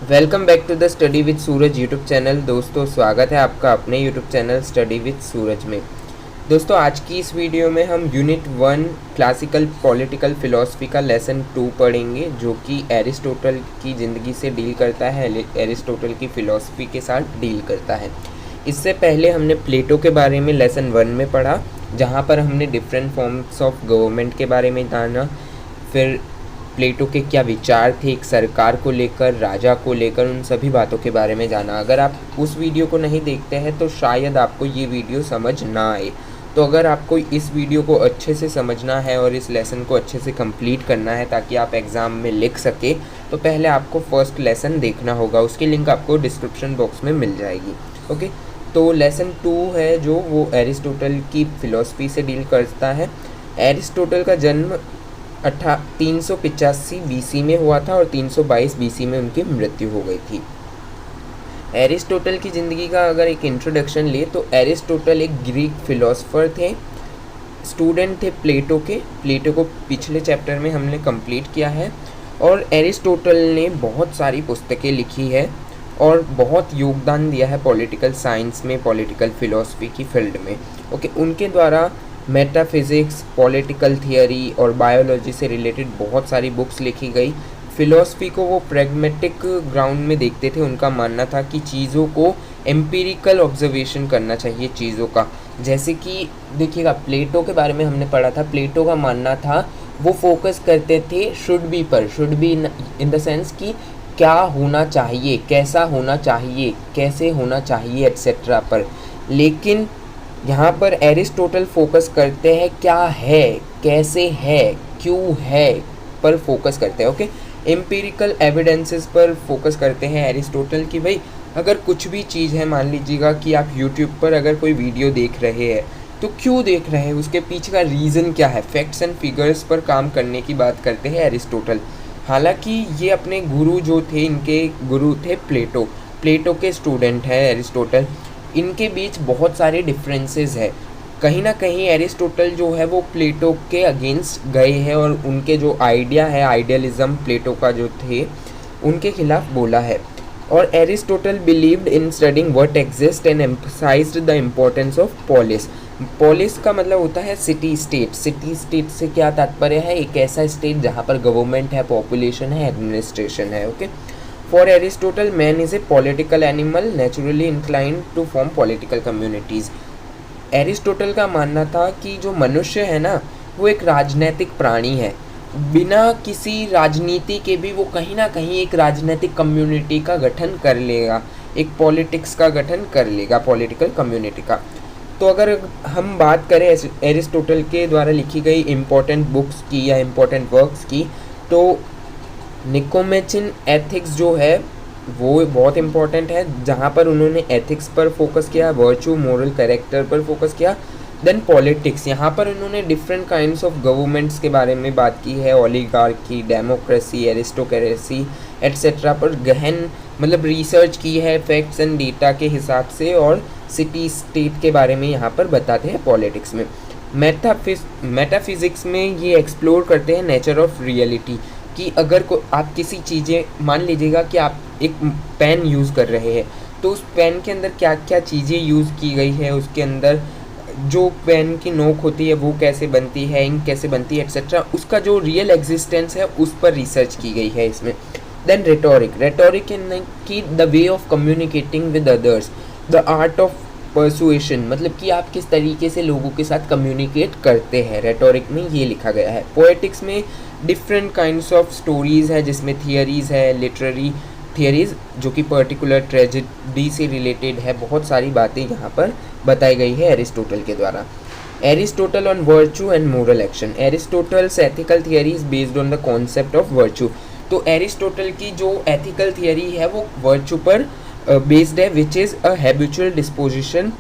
Welcome back to the study with Suraj YouTube channel. दोस्तों स्वागत है आपका अपने YouTube channel study with Suraj में। दोस्तों आज की इस वीडियो में हम यूनिट 1 क्लासिकल पॉलिटिकल फ़िलॉसफी का लेसन 2 पढ़ेंगे, जो कि एरिस्टोटल की ज़िंदगी से डील करता है, एरिस्टोटल की फ़िलॉसफी के साथ डील करता है। इससे पहले हमने प्लेटो के बारे में लेसन 1 में पढ़ा, जहाँ पर हमने डिफरेंट फॉर्म्स ऑफ गवर्नमेंट के बारे में जाना। फिर प्लेटो के क्या विचार थे एक सरकार को लेकर, राजा को लेकर, उन सभी बातों के बारे में जाना। अगर आप उस वीडियो को नहीं देखते हैं तो शायद आपको ये वीडियो समझ ना आए। तो अगर आपको इस वीडियो को अच्छे से समझना है और इस लेसन को अच्छे से कंप्लीट करना है ताकि आप एग्ज़ाम में लिख सके, तो पहले आपको फर्स्ट लेसन देखना होगा। उसकी लिंक आपको डिस्क्रिप्शन बॉक्स में मिल जाएगी। ओके, तो लेसन 2 है जो वो एरिस्टोटल की फ़िलॉसफी से डील करता है। एरिस्टोटल का जन्म 385 बीसी में हुआ था और 322 बीसी में उनकी मृत्यु हो गई थी। एरिस्टोटल की ज़िंदगी का अगर एक इंट्रोडक्शन ले तो एरिस्टोटल एक ग्रीक फिलोसोफर थे, स्टूडेंट थे प्लेटो के। प्लेटो को पिछले चैप्टर में हमने कंप्लीट किया है और एरिस्टोटल ने बहुत सारी पुस्तकें लिखी है और बहुत योगदान दिया है पॉलिटिकल साइंस में, पॉलिटिकल फ़िलॉसफी की फील्ड में। ओके, उनके द्वारा मेटाफिज़िक्स, पॉलिटिकल थियरी और बायोलॉजी से रिलेटेड बहुत सारी बुक्स लिखी गई। फ़िलॉसफी को वो प्रैग्मेटिक ग्राउंड में देखते थे। उनका मानना था कि चीज़ों को एम्पिरिकल ऑब्जर्वेशन करना चाहिए चीज़ों का। जैसे कि देखिएगा, प्लेटो के बारे में हमने पढ़ा था। प्लेटो का मानना था, वो फोकस करते थे शुड बी पर, should be in the sense कि क्या होना चाहिए, कैसा होना चाहिए, कैसे होना चाहिए एट्सेट्रा पर। लेकिन यहाँ पर एरिस्टोटल फोकस करते हैं क्या है, कैसे है, क्यों है पर फोकस करते हैं। ओके, एम्पिरिकल एविडेंसेस पर फोकस करते हैं एरिस्टोटल कि भाई अगर कुछ भी चीज़ है, मान लीजिएगा कि आप यूट्यूब पर अगर कोई वीडियो देख रहे हैं तो क्यों देख रहे हैं, उसके पीछे का रीज़न क्या है। फैक्ट्स एंड फिगर्स पर काम करने की बात करते हैं एरिस्टोटल। हालांकि ये अपने गुरु जो थे, इनके गुरु थे प्लेटो, प्लेटो के स्टूडेंट हैं एरिस्टोटल। इनके बीच बहुत सारे डिफरेंसेस है। कहीं ना कहीं एरिस्टोटल जो है वो प्लेटो के अगेंस्ट गए हैं और उनके जो आइडिया है, आइडियलिज्म प्लेटो का जो थे, उनके खिलाफ बोला है। और Aristotle believed in studying what exist and emphasized the importance of polis. Polis का मतलब होता है सिटी स्टेट। सिटी स्टेट से क्या तात्पर्य है, एक ऐसा स्टेट जहाँ पर गवर्नमेंट है, पॉपुलेशन है, एडमिनिस्ट्रेशन है। Okay, For Aristotle, man is a political animal naturally inclined to form political communities. Aristotle का मानना था कि जो मनुष्य है ना, वो एक राजनैतिक प्राणी है। बिना किसी राजनीति के भी वो कहीं ना कहीं एक राजनीतिक कम्युनिटी का गठन कर लेगा, एक पॉलिटिक्स का गठन कर लेगा, पॉलिटिकल कम्युनिटी का। तो अगर हम बात करें एरिस्टोटल के द्वारा लिखी गई इम्पोर्टेंट बुक्स की या इम्पोर्टेंट वर्क्स की, तो निकोमेचिन एथिक्स जो है वो बहुत इम्पॉर्टेंट है, जहाँ पर उन्होंने एथिक्स पर फोकस किया, वर्चू, मोरल कैरेक्टर पर फोकस किया। देन पॉलिटिक्स, यहाँ पर उन्होंने डिफरेंट काइंड्स ऑफ गवर्नमेंट्स के बारे में बात की है, ओलिगार्की, डेमोक्रेसी, एरिस्टोक्रेसी एट्सेट्रा पर गहन मतलब रिसर्च की है फैक्ट्स एंड डेटा के हिसाब से, और सिटी स्टेट के बारे में यहाँ पर बताते हैं पॉलिटिक्स में। मेटाफिज़िक्स में ये एक्सप्लोर करते हैं नेचर ऑफ रियलिटी, कि अगर आप किसी चीज़ें, मान लीजिएगा कि आप एक पेन यूज़ कर रहे हैं, तो उस पेन के अंदर क्या क्या चीज़ें यूज़ की गई है, उसके अंदर जो पेन की नोक होती है वो कैसे बनती है, इंक कैसे बनती है एट्सेट्रा, उसका जो रियल एग्जिस्टेंस है उस पर रिसर्च की गई है इसमें। देन रेटोरिक इन की the way of communicating with others, the art of persuasion, मतलब कि आप किस तरीके से लोगों के साथ कम्युनिकेट करते हैं, रेटोरिक में ये लिखा गया है। पोएटिक्स में डिफरेंट काइंड्स ऑफ स्टोरीज़ है, जिसमें थियरीज़ है, लिटरेरी थियरीज़ जो कि पर्टिकुलर ट्रेजेडी से रिलेटेड है। बहुत सारी बातें यहाँ पर बताई गई है एरिस्टोटल के द्वारा। Aristotle on virtue and moral action, Aristotle's ethical theory is based on the concept of virtue. तो एरिस्टोटल की जो एथिकल थियरी है वो वर्चू पर बेस्ड है, which is a habitual disposition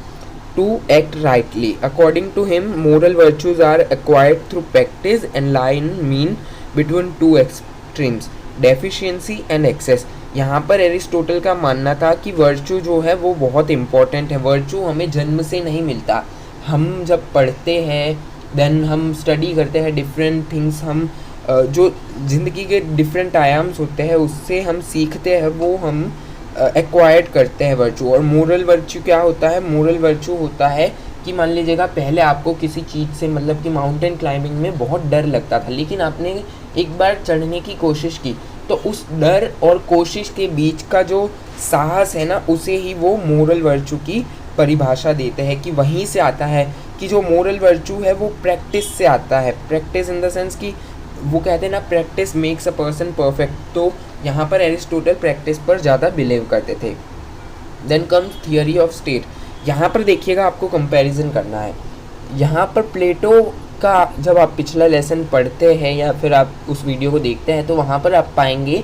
to act rightly. According to him, moral virtues are acquired through practice and lie in mean between two extremes, deficiency and excess. यहाँ पर Aristotle का मानना था कि वर्चू जो है वो बहुत इम्पॉर्टेंट है। वर्चू हमें जन्म से नहीं मिलता, हम जब पढ़ते हैं, देन हम स्टडी करते हैं डिफरेंट थिंग्स, हम जो ज़िंदगी के डिफरेंट आयाम्स होते हैं उससे हम सीखते हैं, वो हम एक्वायर्ड करते हैं वर्चू। और मोरल वर्चू क्या होता है? मोरल वर्चू होता है कि मान लीजिएगा पहले आपको किसी चीज़ से मतलब कि माउंटेन क्लाइंबिंग में बहुत डर लगता था, लेकिन आपने एक बार चढ़ने की कोशिश की, तो उस डर और कोशिश के बीच का जो साहस है ना, उसे ही वो मोरल वर्चू की परिभाषा देते हैं कि वहीं से आता है कि जो मोरल वर्चू है वो प्रैक्टिस से आता है। प्रैक्टिस इन द सेंस कि वो कहते हैं ना, practice makes a person perfect. तो यहाँ पर एरिस्टोटल प्रैक्टिस पर ज़्यादा बिलीव करते थे। Then comes theory of state. यहाँ पर देखिएगा, आपको कंपैरिजन करना है। यहाँ पर प्लेटो का जब आप पिछला लेसन पढ़ते हैं या फिर आप उस वीडियो को देखते हैं, तो वहाँ पर आप पाएंगे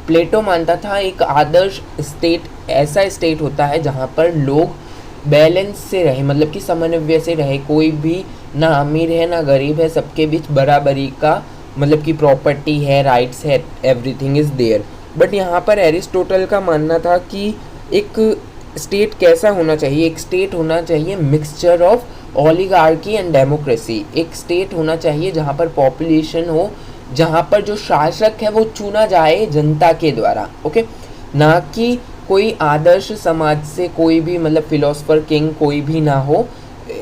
प्लेटो मानता था एक आदर्श स्टेट ऐसा स्टेट होता है जहाँ पर लोग बैलेंस से रहे, मतलब कि समन्वय से रहे। कोई भी ना अमीर है ना गरीब है, सबके बीच बराबरी का मतलब कि प्रॉपर्टी है, राइट्स है, एवरीथिंग इज़ देयर। बट यहाँ पर एरिस्टोटल का मानना था कि एक स्टेट कैसा होना चाहिए? एक स्टेट होना चाहिए mixture of oligarchy and democracy. एक स्टेट होना चाहिए जहाँ पर पॉपुलेशन हो, जहाँ पर जो शासक है वो चुना जाए जनता के द्वारा, ओके, ना कि कोई आदर्श समाज से कोई भी मतलब फिलोसफर किंग कोई भी ना हो।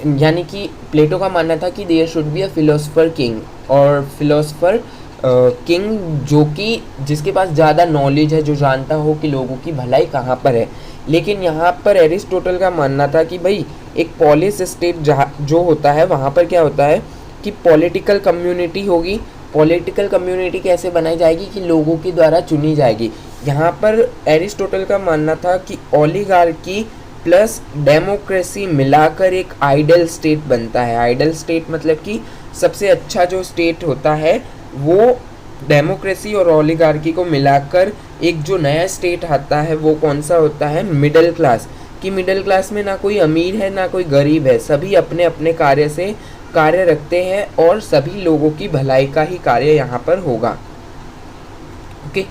यानी कि प्लेटो का मानना था कि there should be a philosopher king, और फिलोसफर किंग जो कि जिसके पास ज़्यादा नॉलेज है, जो जानता हो कि लोगों की भलाई कहाँ पर है। लेकिन यहाँ पर एरिस्टोटल का मानना था कि भाई एक पॉलिस स्टेट जहाँ जो होता है वहाँ पर क्या होता है कि पॉलिटिकल कम्युनिटी होगी। पॉलिटिकल कम्युनिटी कैसे बनाई जाएगी? कि लोगों के द्वारा चुनी जाएगी। यहाँ पर एरिस्टोटल का मानना था कि ओलिगार्की प्लस डेमोक्रेसी मिलाकर एक आइडियल स्टेट बनता है। आइडियल स्टेट मतलब कि सबसे अच्छा जो स्टेट होता है वो डेमोक्रेसी और ओलिगार्की को मिलाकर एक जो नया स्टेट आता है वो कौन सा होता है? Middle class. कि मिडिल क्लास में ना कोई अमीर है ना कोई गरीब है, सभी अपने अपने कार्य से कार्य रखते हैं और सभी लोगों की भलाई का ही कार्य यहाँ पर होगा, okay.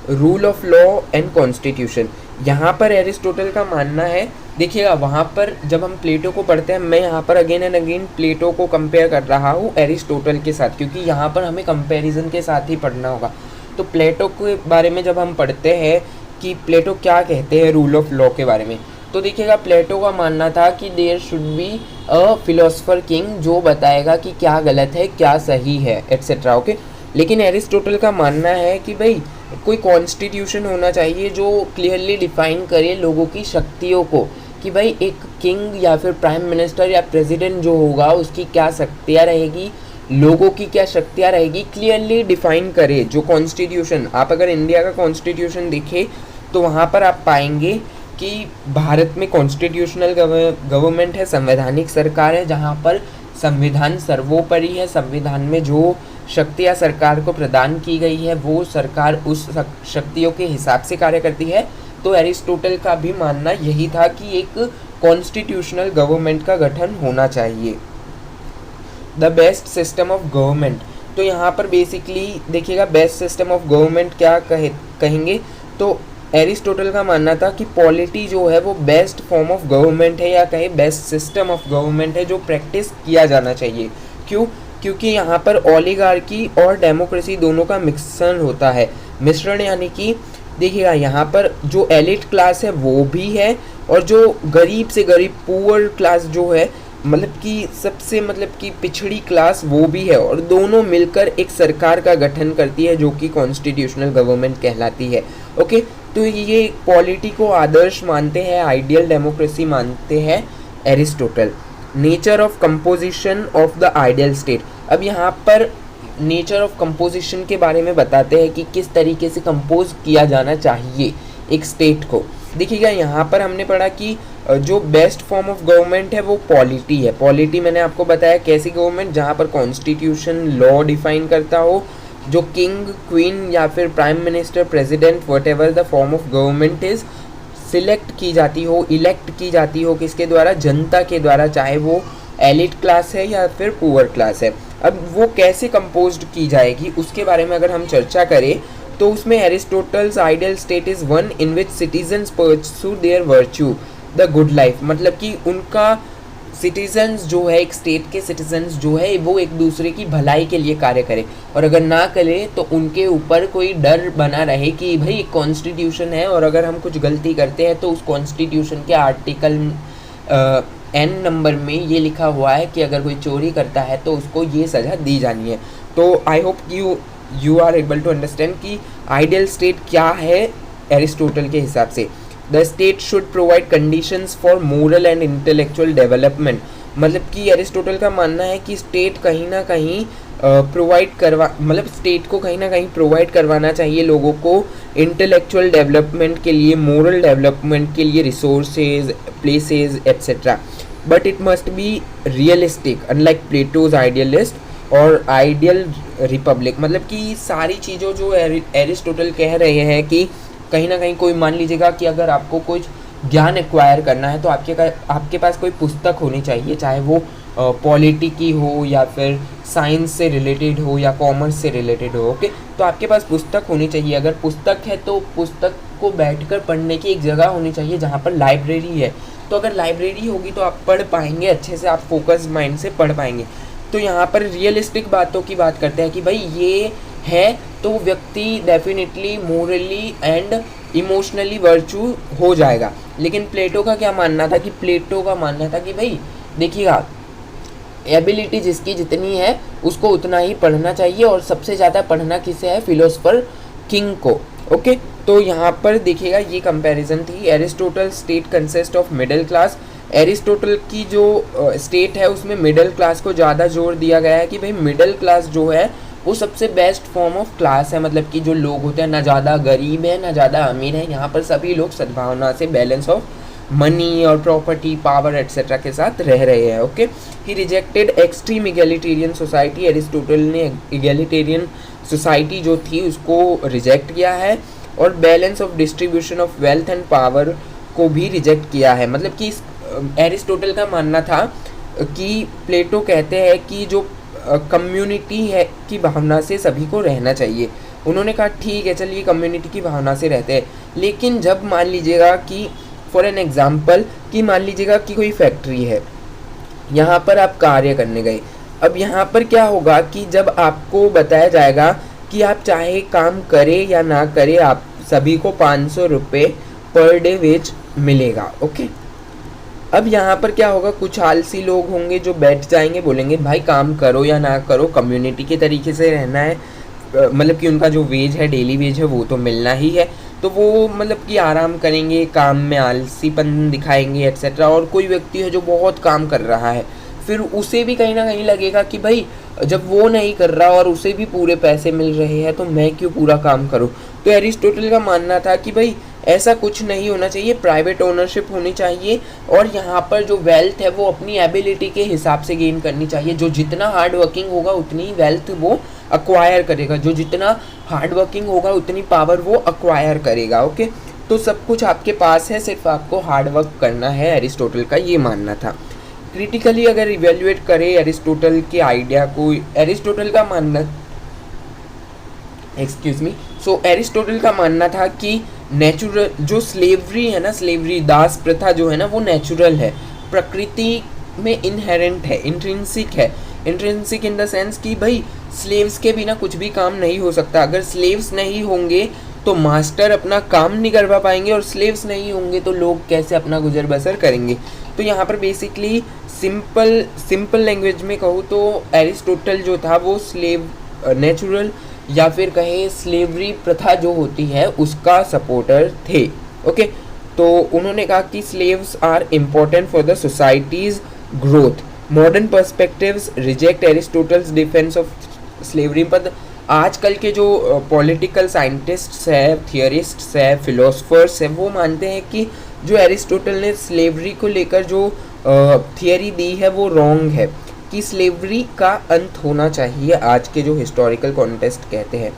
Rule of law and constitution, यहाँ पर एरिस्टोटल का मानना है। देखिएगा वहाँ पर जब हम प्लेटो को पढ़ते हैं, मैं यहाँ पर अगेन एंड अगेन प्लेटो को कंपेयर कर रहा हूँ एरिस्टोटल के साथ, क्योंकि यहाँ पर हमें कंपैरिजन के साथ ही पढ़ना होगा। तो प्लेटो के बारे में जब हम पढ़ते हैं कि प्लेटो क्या कहते हैं रूल ऑफ लॉ के बारे में, तो देखिएगा प्लेटो का मानना था कि there should be a philosopher king जो बताएगा कि क्या गलत है क्या सही है एक्सेट्रा, ओके। लेकिन एरिस्टोटल का मानना है कि भाई कोई कॉन्स्टिट्यूशन होना चाहिए जो क्लियरली डिफाइन करे लोगों की शक्तियों को, कि भाई एक किंग या फिर प्राइम मिनिस्टर या प्रेसिडेंट जो होगा उसकी क्या शक्तियाँ रहेगी, लोगों की क्या शक्तियाँ रहेगी, क्लियरली डिफाइन करे। जो कॉन्स्टिट्यूशन, आप अगर इंडिया का कॉन्स्टिट्यूशन देखें तो वहाँ पर आप पाएंगे कि भारत में कॉन्स्टिट्यूशनल गवर्नमेंट है, संवैधानिक सरकार है, जहाँ पर संविधान सर्वोपरि है। संविधान में जो शक्तियाँ सरकार को प्रदान की गई है वो सरकार उस शक्तियों के हिसाब से कार्य करती है। तो एरिस्टोटल का भी मानना यही था कि एक कॉन्स्टिट्यूशनल गवर्नमेंट का गठन होना चाहिए। The best system of government, तो यहाँ पर बेसिकली देखिएगा बेस्ट सिस्टम ऑफ गवर्नमेंट क्या कहेंगे, तो एरिस्टोटल का मानना था कि पॉलिटी जो है वो बेस्ट फॉर्म ऑफ गवर्नमेंट है, या कहे बेस्ट सिस्टम ऑफ गवर्नमेंट है जो प्रैक्टिस किया जाना चाहिए। क्यों? क्योंकि यहाँ पर ओलिगार्की और डेमोक्रेसी दोनों का मिश्रण होता है। मिश्रण यानी कि देखिएगा यहाँ पर जो एलिट क्लास है वो भी है, और जो गरीब से गरीब पुअर क्लास जो है मतलब कि सबसे मतलब कि पिछड़ी क्लास वो भी है, और दोनों मिलकर एक सरकार का गठन करती है जो कि कॉन्स्टिट्यूशनल गवर्नमेंट कहलाती है, ओके। तो ये पॉलिटी को आदर्श मानते हैं, आइडियल डेमोक्रेसी मानते हैं Aristotle. Nature of composition of the ideal state, अब यहाँ पर नेचर ऑफ कंपोजिशन के बारे में बताते हैं कि किस तरीके से कंपोज किया जाना चाहिए एक स्टेट को। देखिएगा यहाँ पर हमने पढ़ा कि जो बेस्ट फॉर्म ऑफ गवर्नमेंट है वो पॉलिटी है। पॉलिटी मैंने आपको बताया कैसी गवर्नमेंट, जहाँ पर कॉन्स्टिट्यूशन लॉ डिफाइन करता हो, जो किंग क्वीन या फिर prime minister president what ever the form of government is select की जाती हो, इलेक्ट की जाती हो, किसके द्वारा? जनता के द्वारा, चाहे वो एलिट क्लास है या फिर पुअर क्लास है। अब वो कैसे कंपोज्ड की जाएगी उसके बारे में अगर हम चर्चा करें तो उसमें Aristotle's ideal state is one in which citizens pursue there virtue the good life, मतलब कि उनका सिटीजन्स जो है, एक स्टेट के सिटीजन्स जो है वो एक दूसरे की भलाई के लिए कार्य करें, और अगर ना करे तो उनके ऊपर कोई डर बना रहे कि भाई एक कॉन्स्टिट्यूशन है और अगर हम कुछ गलती करते हैं तो उस कॉन्स्टिट्यूशन के आर्टिकल एन नंबर में ये लिखा हुआ है कि अगर कोई चोरी करता है तो उसको ये सज़ा दी जानी है। तो I hope you are able to understand कि आइडियल स्टेट क्या है एरिस्टोटल के हिसाब से। The state should provide conditions for moral and intellectual development, मतलब कि एरिस्टोटल का मानना है कि स्टेट कहीं ना कहीं स्टेट को कहीं ना कहीं प्रोवाइड करवाना चाहिए लोगों को इंटेलेक्चुअल डेवलपमेंट के लिए, मोरल डेवलपमेंट के लिए resources, places etcetera, but it must be realistic unlike Plato's idealist और आइडियल रिपब्लिक। मतलब कि सारी चीज़ों जो एरिस्टोटल कह रहे हैं कि कहीं ना कहीं कोई मान लीजिएगा कि अगर आपको कुछ ज्ञान एक्वायर करना है तो आपके पास कोई पुस्तक होनी चाहिए, चाहे वो पॉलिटी की हो या फिर साइंस से रिलेटेड हो या कॉमर्स से रिलेटेड हो। ओके, तो आपके पास पुस्तक होनी चाहिए। अगर पुस्तक है तो पुस्तक को बैठकर पढ़ने की एक जगह होनी चाहिए जहाँ पर लाइब्रेरी है। तो अगर लाइब्रेरी होगी तो आप पढ़ पाएंगे अच्छे से, आप फोकस माइंड से पढ़ पाएंगे। तो यहाँ पर रियलिस्टिक बातों की बात करते हैं कि भाई ये है तो व्यक्ति definitely morally and emotionally virtue हो जाएगा। लेकिन प्लेटो का क्या मानना था कि भाई देखिएगा, एबिलिटी जिसकी जितनी है उसको उतना ही पढ़ना चाहिए, और सबसे ज़्यादा पढ़ना किसे है, फिलोसफर किंग को। ओके, तो यहाँ पर देखिएगा ये कंपैरिजन थी। Aristotle state consist of middle class, Aristotle की जो स्टेट है उसमें मिडिल क्लास को ज़्यादा जोर दिया गया है कि भाई मिडिल क्लास जो है वो सबसे बेस्ट फॉर्म ऑफ क्लास है। मतलब कि जो लोग होते हैं ना ज़्यादा गरीब है ना ज़्यादा अमीर है, यहाँ पर सभी लोग सद्भावना से बैलेंस ऑफ मनी और प्रॉपर्टी, पावर एट्सेट्रा के साथ रह रहे हैं। Okay, he rejected extreme egalitarian society, Aristotle ने इगैलिटेरियन सोसाइटी जो थी उसको रिजेक्ट किया है, और balance of distribution of wealth and power को भी रिजेक्ट किया है। मतलब कि एरिस्टोटल का मानना था कि प्लेटो कहते हैं कि जो कम्युनिटी है की भावना से सभी को रहना चाहिए। उन्होंने कहा ठीक है चलिए कम्युनिटी की भावना से रहते हैं, लेकिन जब मान लीजिएगा कि फॉर एन एग्जाम्पल कि मान लीजिएगा कि कोई फैक्ट्री है, यहाँ पर आप कार्य करने गए। अब यहाँ पर क्या होगा कि जब आपको बताया जाएगा कि आप चाहे काम करें या ना करें, आप सभी को 500 रुपये पर डे वेज मिलेगा। ओके, अब यहाँ पर क्या होगा, कुछ आलसी लोग होंगे जो बैठ जाएंगे, बोलेंगे भाई काम करो या ना करो, कम्युनिटी के तरीके से रहना है, मतलब कि उनका जो वेज है, डेली वेज है, वो तो मिलना ही है। तो वो मतलब कि आराम करेंगे, काम में आलसीपन दिखाएंगे एट्सेट्रा। और कोई व्यक्ति है जो बहुत काम कर रहा है, फिर उसे भी कहीं ना कहीं लगेगा कि भाई जब वो नहीं कर रहा और उसे भी पूरे पैसे मिल रहे हैं तो मैं क्यों पूरा काम करूं। तो एरिस्टोटल का मानना था कि भाई ऐसा कुछ नहीं होना चाहिए, प्राइवेट ओनरशिप होनी चाहिए, और यहाँ पर जो वेल्थ है वो अपनी एबिलिटी के हिसाब से गेन करनी चाहिए। जो जितना हार्ड वर्किंग होगा उतनी वेल्थ वो अक्वायर करेगा, जो जितना हार्ड वर्किंग होगा उतनी पावर वो अक्वायर करेगा। ओके, तो सब कुछ आपके पास है, सिर्फ आपको हार्ड वर्क करना है, एरिस्टोटल का ये मानना था। क्रिटिकली अगर इवेल्युएट करें एरिस्टोटल के आइडिया को, एरिस्टोटल का मानना एरिस्टोटल का मानना था कि नेचुरल जो स्लेवरी है ना, स्लेवरी दास प्रथा जो है ना, वो नेचुरल है, प्रकृति में इनहेरेंट है, इंट्रिंसिक है। इंट्रिंसिक इन द सेंस कि भाई स्लेव्स के बिना कुछ भी काम नहीं हो सकता। अगर स्लेव्स नहीं होंगे तो मास्टर अपना काम नहीं करवा पाएंगे, और स्लेव्स नहीं होंगे तो लोग कैसे अपना गुजर बसर करेंगे। तो यहाँ पर बेसिकली सिंपल लैंग्वेज में कहूँ तो एरिस्टोटल जो था वो स्लेव नेचुरल या फिर कहे स्लेवरी प्रथा जो होती है उसका सपोर्टर थे। ओके, तो उन्होंने कहा कि slaves are important for the society's growth. Modern perspectives reject Aristotle's defence of slavery. पर आजकल के जो पॉलिटिकल साइंटिस्ट्स है, थियरिस्ट्स है, फिलोसफर्स है, वो मानते हैं कि जो एरिस्टोटल ने स्लेवरी को लेकर जो थियरी दी है वो रॉन्ग है, कि स्लेवरी का अंत होना चाहिए। आज के जो हिस्टोरिकल कॉन्टेक्स्ट कहते हैं।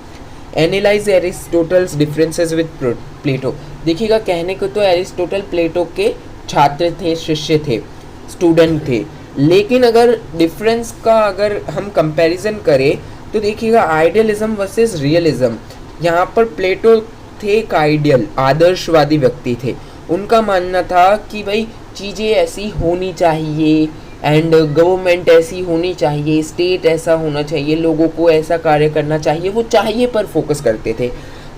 एनालाइज एरिस्टोटल्स डिफरेंसेस विद प्लेटो। देखिएगा, कहने को तो एरिस्टोटल प्लेटो के छात्र थे, शिष्य थे, स्टूडेंट थे, लेकिन अगर डिफरेंस का अगर हम कंपैरिजन करें तो देखिएगा आइडियलिज्म वर्सेस रियलिज्म। यहाँ पर प्लेटो थे एक आइडियल, आदर्शवादी व्यक्ति थे। उनका मानना था कि भाई चीज़ें ऐसी होनी चाहिए, एंड गवर्नमेंट ऐसी होनी चाहिए, स्टेट ऐसा होना चाहिए, लोगों को ऐसा कार्य करना चाहिए, वो चाहिए पर फोकस करते थे।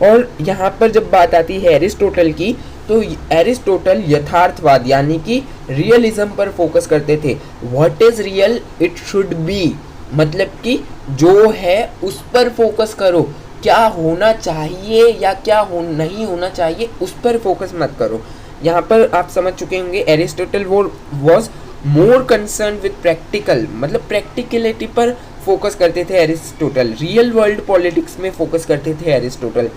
और यहाँ पर जब बात आती है एरिस्टोटल की, तो एरिस्टोटल यथार्थवाद यानी कि रियलिज्म पर फोकस करते थे। What is real it should be, मतलब कि जो है उस पर फोकस करो, क्या होना चाहिए या क्या नहीं होना चाहिए उस पर फोकस मत करो। यहाँ पर आप समझ चुके होंगे Aristotle was more concern with practical, मतलब प्रैक्टिकलिटी पर फोकस करते थे एरिस्टोटल। रियल वर्ल्ड पॉलिटिक्स में फोकस करते थे एरिस्टोटल।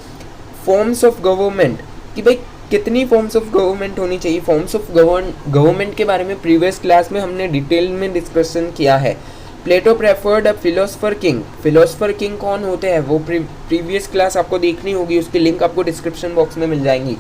फॉर्म्स ऑफ गवर्नमेंट, कि भाई कितनी फॉर्म्स ऑफ गवर्नमेंट होनी चाहिए, फॉर्म्स ऑफ गवर्नमेंट के बारे में प्रीवियस क्लास में हमने डिटेल में डिस्कशन किया है। Plato preferred a philosopher king, philosopher king कौन होते हैं वो प्रीवियस क्लास आपको देखनी होगी, उसकी लिंक आपको डिस्क्रिप्शन बॉक्स में मिल जाएंगी।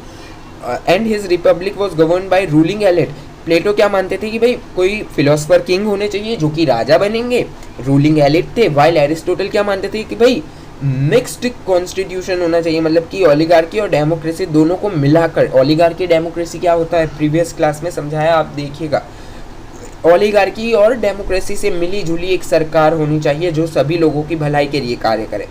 And his republic was govern by ruling elite, Plato क्या मानते थे कि भाई कोई फिलोसफर किंग होने चाहिए जो कि राजा बनेंगे, रूलिंग एलिट थे। वाइल एरिस्टोटल क्या मानते थे कि भाई मिक्स्ड कॉन्स्टिट्यूशन होना चाहिए, मतलब कि ओलिगार्की और डेमोक्रेसी दोनों को मिलाकर। ओलिगार्की डेमोक्रेसी क्या होता है प्रीवियस क्लास में समझाया, आप देखिएगा। ओलिगार्की और डेमोक्रेसी से मिली जुली एक सरकार होनी चाहिए जो सभी लोगों की भलाई के लिए कार्य करे।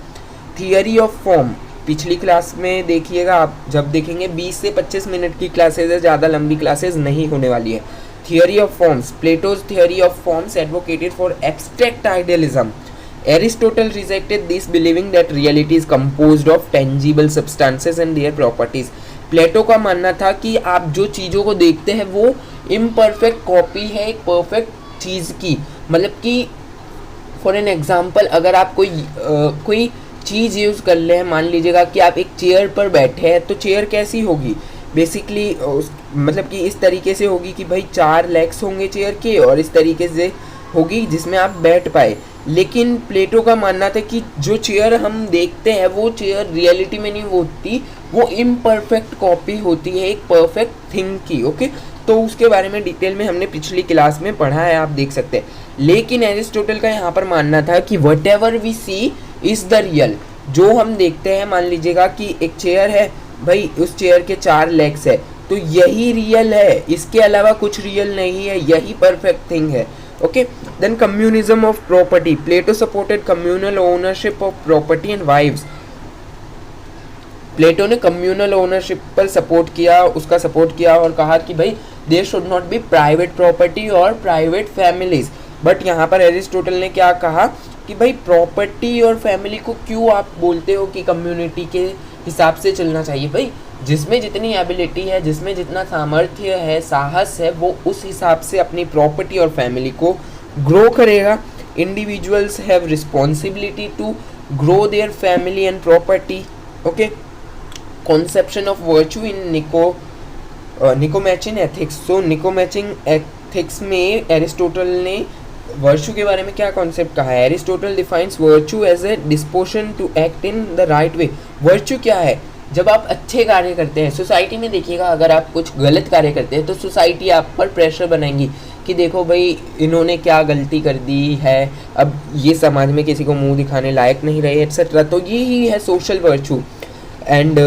थियरी ऑफ फॉर्म, पिछली क्लास में देखिएगा, आप जब देखेंगे 20 से 25 मिनट की क्लासेज है, ज़्यादा लंबी क्लासेज नहीं होने वाली है। Theory of forms, Plato's theory of forms advocated for abstract idealism. Aristotle rejected this, believing that reality is composed of tangible substances and their properties. प्लेटो का मानना था कि आप जो चीज़ों को देखते हैं वो इम्परफेक्ट कॉपी है एक परफेक्ट चीज़ की। मतलब कि फॉर एन एग्जांपल, अगर आप कोई चीज़ यूज़ कर ले, मान लीजिएगा कि आप एक चेयर पर बैठे हैं, तो चेयर कैसी होगी बेसिकली, मतलब कि इस तरीके से होगी कि भाई 4 लेग्स होंगे चेयर के और इस तरीके से होगी जिसमें आप बैठ पाए। लेकिन प्लेटो का मानना था कि जो चेयर हम देखते हैं वो चेयर रियलिटी में नहीं होती, वो इम्परफेक्ट कॉपी होती है एक परफेक्ट थिंग की। ओके, तो उसके बारे में डिटेल में हमने पिछली क्लास में पढ़ा है, आप देख सकते हैं। लेकिन एरिस्टोटल का यहाँ पर मानना था कि whatever we see is the real, जो हम देखते हैं, मान लीजिएगा कि एक चेयर है भाई, उस चेयर के 4 लेग्स है, तो यही रियल है, इसके अलावा कुछ रियल नहीं है, यही परफेक्ट थिंग है। Okay, then communism of property. Plato supported communal ownership of property and wives. प्लेटो ने कम्युनल ओनरशिप पर सपोर्ट किया, उसका सपोर्ट किया और कहा कि भाई there should not be private property और प्राइवेट फैमिलीज। बट यहाँ पर एरिस्टोटल ने क्या कहा कि भाई प्रॉपर्टी और फैमिली को क्यों आप बोलते हो कि कम्युनिटी के हिसाब से चलना चाहिए। भाई जिसमें जितनी एबिलिटी है, जिसमें जितना सामर्थ्य है, साहस है, वो उस हिसाब से अपनी प्रॉपर्टी और फैमिली को ग्रो करेगा। Individuals have responsibility to grow their family and property. Okay, conception of virtue in Nicomachean ethics. So Nicomachean ethics में एरिस्टोटल ने वर्च्यू के बारे में क्या कॉन्सेप्ट कहा है। Aristotle defines virtue as a disposition to act in the right way. Virtue क्या है, जब आप अच्छे कार्य करते हैं। सोसाइटी में देखिएगा, अगर आप कुछ गलत कार्य करते हैं तो सोसाइटी आप पर प्रेशर बनाएंगी कि देखो भाई इन्होंने क्या गलती कर दी है, अब ये समाज में किसी को मुंह दिखाने लायक नहीं रहे, एट्सेट्रा। तो यही है social virtue. And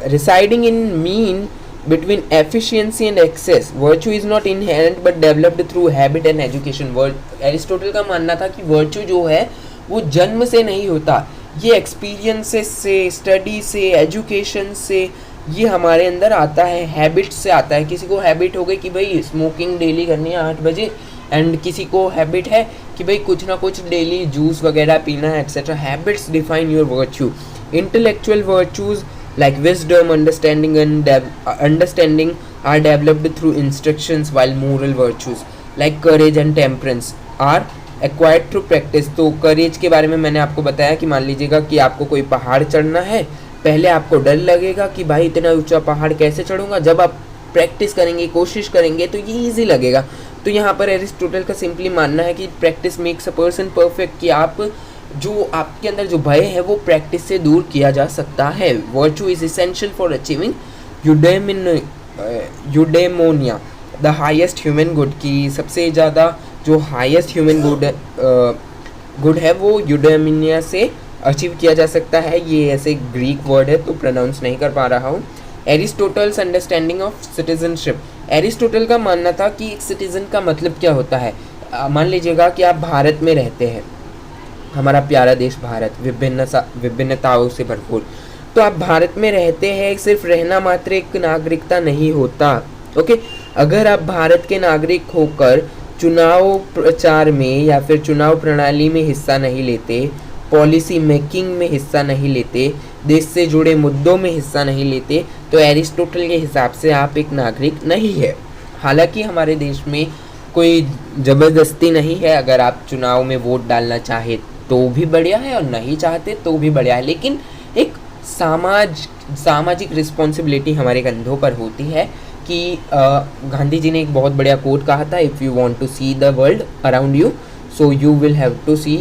residing in mean between efficiency and excess, virtue is not inherent but developed through habit and education. Aristotle का मानना था कि virtue जो है वो जन्म से नहीं होता, ये एक्सपीरियंसेस से, स्टडी से, एजुकेशन से ये हमारे अंदर आता है, हैबिट से आता है। किसी को हैबिट हो गई कि भाई स्मोकिंग डेली करनी है 8 बजे, एंड किसी को हैबिट है कि भाई कुछ ना कुछ डेली जूस वगैरह पीना है, etcetera. Habits define your virtue. Intellectual virtues like wisdom, understanding are developed through instructions, while moral virtues like courage and temperance are acquired through practice. तो courage के बारे में मैंने आपको बताया कि मान लीजिएगा कि आपको कोई पहाड़ चढ़ना है, पहले आपको डर लगेगा कि भाई इतना ऊंचा पहाड़ कैसे चढ़ूंगा, जब आप प्रैक्टिस करेंगे, कोशिश करेंगे तो ये ईजी लगेगा। तो यहाँ पर एरिस्टोटल का सिंपली मानना है कि practice makes a person perfect, कि आप जो आपके अंदर जो भय है वो प्रैक्टिस से दूर किया जा सकता है। Virtue is essential for achieving eudaimonia, the highest human good, की सबसे ज़्यादा जो हाईएस्ट ह्यूमन गुड है वो यूडेमोनिया से अचीव किया जा सकता है। ये ऐसे ग्रीक वर्ड है तो प्रोनाउंस नहीं कर पा रहा हूँ। Aristotle's understanding of citizenship. Aristotle का मानना था कि एक सिटीजन का मतलब क्या होता है। मान लीजिएगा कि आप भारत में रहते हैं, हमारा प्यारा देश भारत विभिन्नताओं से भरपूर, तो आप भारत में रहते हैं, सिर्फ रहना मात्र एक नागरिकता नहीं होता। ओके, अगर आप भारत के नागरिक होकर चुनाव प्रचार में या फिर चुनाव प्रणाली में हिस्सा नहीं लेते, पॉलिसी मेकिंग में हिस्सा नहीं लेते, देश से जुड़े मुद्दों में हिस्सा नहीं लेते, तो एरिस्टोटल के हिसाब से आप एक नागरिक नहीं है। हालांकि हमारे देश में कोई ज़बरदस्ती नहीं है, अगर आप चुनाव में वोट डालना चाहे तो भी बढ़िया है और नहीं चाहते तो भी बढ़िया है, लेकिन एक सामाजिक रिस्पॉन्सिबिलिटी हमारे कंधों पर होती है कि गांधी जी ने एक बहुत बढ़िया कोट कहा था, if you want to see the world around you so you will have to see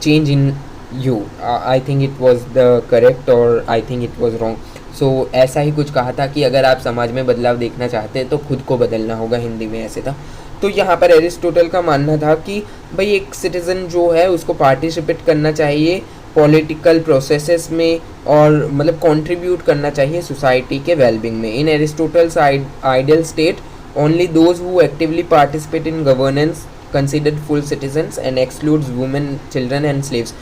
change in you. I think it was the correct और I think it was wrong. So ऐसा ही कुछ कहा था कि अगर आप समाज में बदलाव देखना चाहते हैं तो खुद को बदलना होगा, हिंदी में ऐसे था। तो यहाँ पर एरिस्टोटल का मानना था कि भाई एक सिटीज़न जो है उसको पार्टिसिपेट करना चाहिए पॉलिटिकल प्रोसेसेस में और मतलब कंट्रीब्यूट करना चाहिए सोसाइटी के वेलबींग में। In Aristotle's ideal state only those who actively participate in governance considered full citizens and excludes women, children and slaves.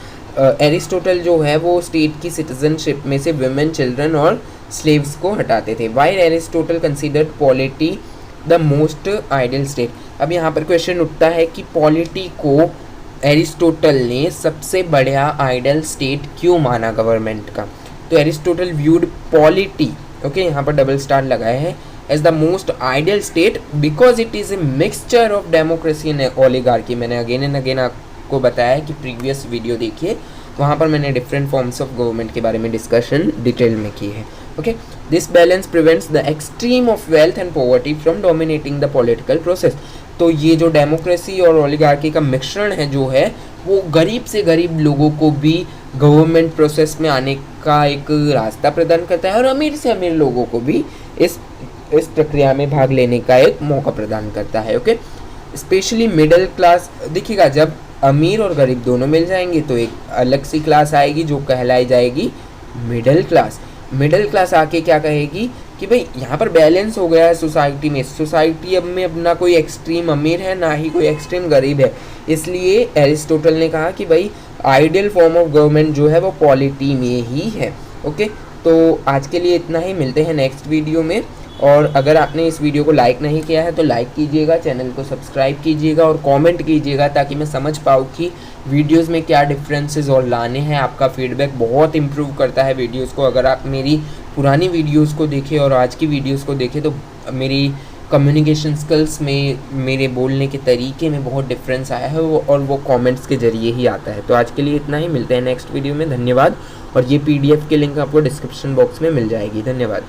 Aristotle जो है वो स्टेट की सिटीजनशिप में से वुमेन, चिल्ड्रन और स्लेव्स को हटाते थे। While Aristotle considered polity the most ideal state. अब यहाँ पर क्वेश्चन उठता है कि पॉलिटी को एरिस्टोटल ने सबसे बढ़िया आइडियल स्टेट क्यों माना गवर्नमेंट का। तो एरिस्टोटल व्यूड पॉलिटी, ओके यहाँ पर डबल स्टार लगाए हैं, as the most ideal state because it is a mixture of democracy and oligarchy. मैंने अगेन एंड अगेन आपको बताया कि प्रीवियस वीडियो देखिए, वहाँ पर मैंने डिफरेंट फॉर्म्स ऑफ गवर्नमेंट के बारे में डिस्कशन डिटेल में की है। Okay, this balance prevents the extreme of wealth and poverty from dominating the political process. तो ये जो डेमोक्रेसी और ओलिगार्की का मिश्रण है जो है वो गरीब से गरीब लोगों को भी गवर्नमेंट प्रोसेस में आने का एक रास्ता प्रदान करता है और अमीर से अमीर लोगों को भी इस प्रक्रिया में भाग लेने का एक मौका प्रदान करता है। ओके, स्पेशली मिडिल क्लास, देखिएगा जब अमीर और गरीब दोनों मिल जाएंगे तो एक अलग सी क्लास आएगी जो कहलाई जाएगी मिडिल क्लास। मिडिल क्लास आके क्या कहेगी कि भाई यहाँ पर बैलेंस हो गया है सोसाइटी में, सोसाइटी अब में अपना कोई एक्सट्रीम अमीर है ना ही कोई एक्सट्रीम गरीब है। इसलिए एरिस्टोटल ने कहा कि भाई आइडियल फॉर्म ऑफ गवर्नमेंट जो है वो पॉलिटी में ही है। ओके, तो आज के लिए इतना ही, मिलते हैं नेक्स्ट वीडियो में। और अगर आपने इस वीडियो को लाइक नहीं किया है तो लाइक कीजिएगा, चैनल को सब्सक्राइब कीजिएगा और कमेंट कीजिएगा ताकि मैं समझ पाऊँ कि वीडियोस में क्या डिफरेंसेस और लाने हैं। आपका फीडबैक बहुत इंप्रूव करता है वीडियोस को। अगर आप मेरी पुरानी वीडियोस को देखें और आज की वीडियोस को देखें तो मेरी कम्युनिकेशन स्किल्स में, मेरे बोलने के तरीके में बहुत डिफरेंस आया है और वो कमेंट्स के ज़रिए ही आता है। तो आज के लिए इतना ही, मिलते हैं नेक्स्ट वीडियो में। धन्यवाद। और ये PDF की लिंक आपको डिस्क्रिप्शन बॉक्स में मिल जाएगी। धन्यवाद।